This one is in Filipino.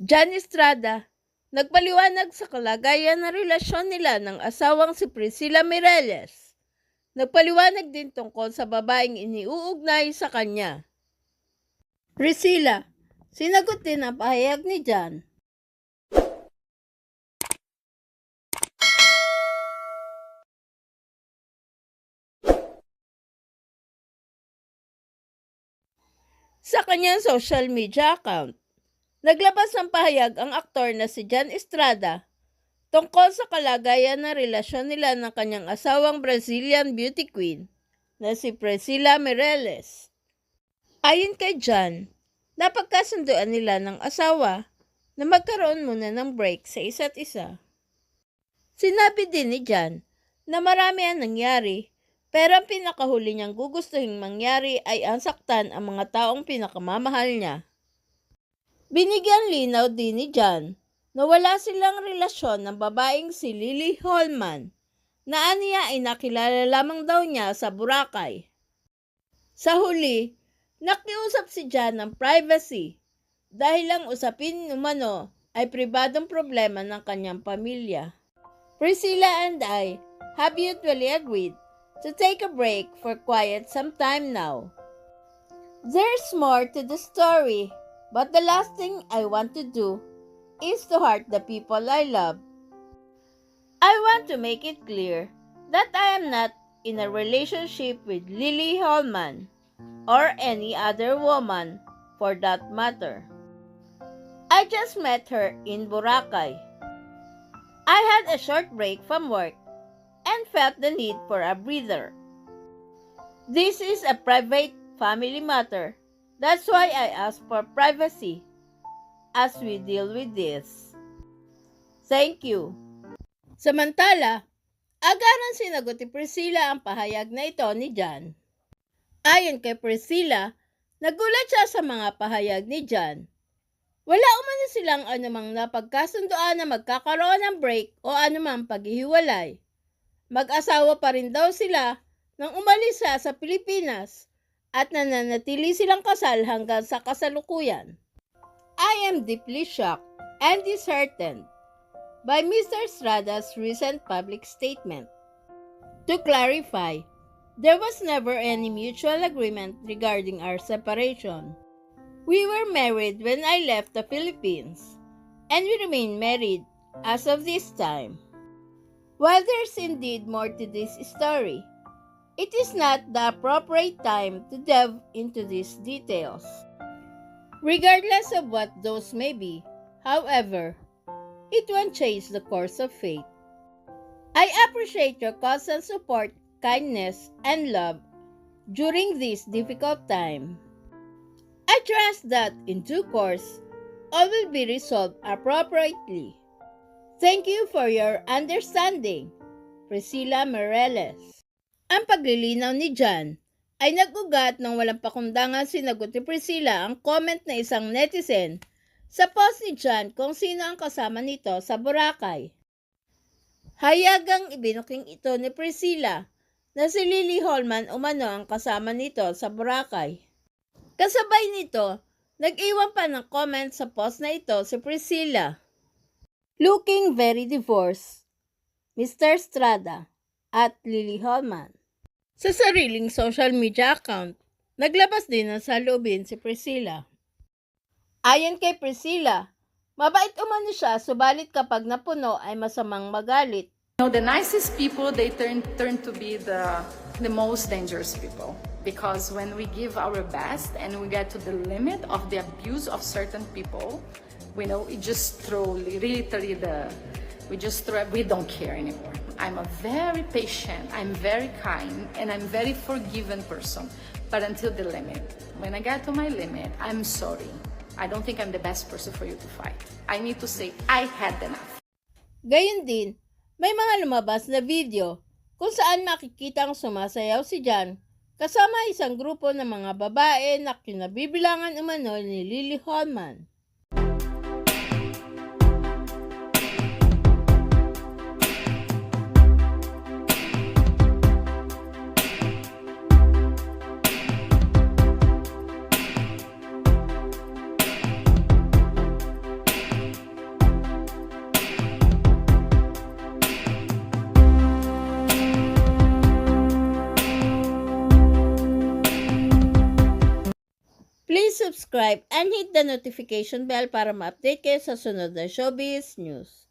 Jan Estrada, nagpaliwanag sa kalagayan na relasyon nila ng asawang si Priscilla Mireles. Nagpaliwanag din tungkol sa babaeng iniuugnay sa kanya. Priscilla, sinagot din ang pahayag ni Jan. Sa kanyang social media account, naglabas ng pahayag ang aktor na si Jan Estrada tungkol sa kalagayan ng relasyon nila ng kanyang asawang Brazilian beauty queen na si Priscilla Mireles. Ayon kay Jan, napagkasunduan nila ng asawa na magkaroon muna ng break sa isa't isa. Sinabi din ni Jan na marami ang nangyari, pero ang pinakahuli niyang gugustuhing mangyari ay ang saktan ang mga taong pinakamamahal niya. Binigyan linaw din ni Jan na wala silang relasyon ng babaeng si Lily Holman, na aniya ay nakilala lamang daw niya sa Boracay. Sa huli, nakiusap si Jan ng privacy dahil ang usapin umano ay pribadong problema ng kanyang pamilya. Priscilla and I have mutually agreed to take a break for quiet some time now. There's more to the story, but the last thing I want to do is to hurt the people I love. I want to make it clear that I am not in a relationship with Lily Holman or any other woman for that matter. I just met her in Boracay. I had a short break from work and felt the need for a breather. This is a private family matter. That's why I ask for privacy as we deal with this. Thank you. Samantala, agaran sinagot ni Priscilla ang pahayag na ito ni Jan. Ayon kay Priscilla, nagulat siya sa mga pahayag ni Jan. Wala umano silang anumang napagkasunduan na magkakaroon ng break o anumang paghihiwalay. Mag-asawa pa rin daw sila nang umalis siya sa Pilipinas at nananatili silang kasal hanggang sa kasalukuyan. I am deeply shocked and disheartened by Mr. Estrada's recent public statement. To clarify, there was never any mutual agreement regarding our separation. We were married when I left the Philippines, and we remain married as of this time. While there's indeed more to this story, it is not the appropriate time to delve into these details. Regardless of what those may be, however, it won't change the course of fate. I appreciate your constant support, kindness, and love during this difficult time. I trust that in due course, all will be resolved appropriately. Thank you for your understanding, Priscilla Mireles. Ang paglilinaw ni Jan ay nag-ugat ng walang pakundangan sinagot ni Priscilla ang comment na isang netizen sa post ni Jan kung sino ang kasama nito sa Boracay. Hayagang ibinuking ito ni Priscilla na si Lily Holman umano ang kasama nito sa Boracay. Kasabay nito, nag-iwan pa ng comment sa post na ito si Priscilla. Looking very divorced, Mr. Estrada at Lily Holman. Sa sariling social media account, naglabas din ng saloobin si Priscilla. Ayon kay Priscilla, mabait umano siya subalit kapag napuno ay masamang magalit. The nicest people, they turn to be the most dangerous people. Because when we give our best and we get to the limit of the abuse of certain people, we know it just throw literally we don't care anymore. I'm a very patient, I'm very kind, and I'm very forgiving person, but until the limit. When I get to my limit, I'm sorry. I don't think I'm the best person for you to fight. I need to say, I had enough. Gayun din, may mga lumabas na video kung saan makikitang sumasayaw si Jan kasama isang grupo ng mga babae na kinabibilangan umano ni Lily Holman. Please subscribe and hit the notification bell para ma-update kayo sa sunod na showbiz news.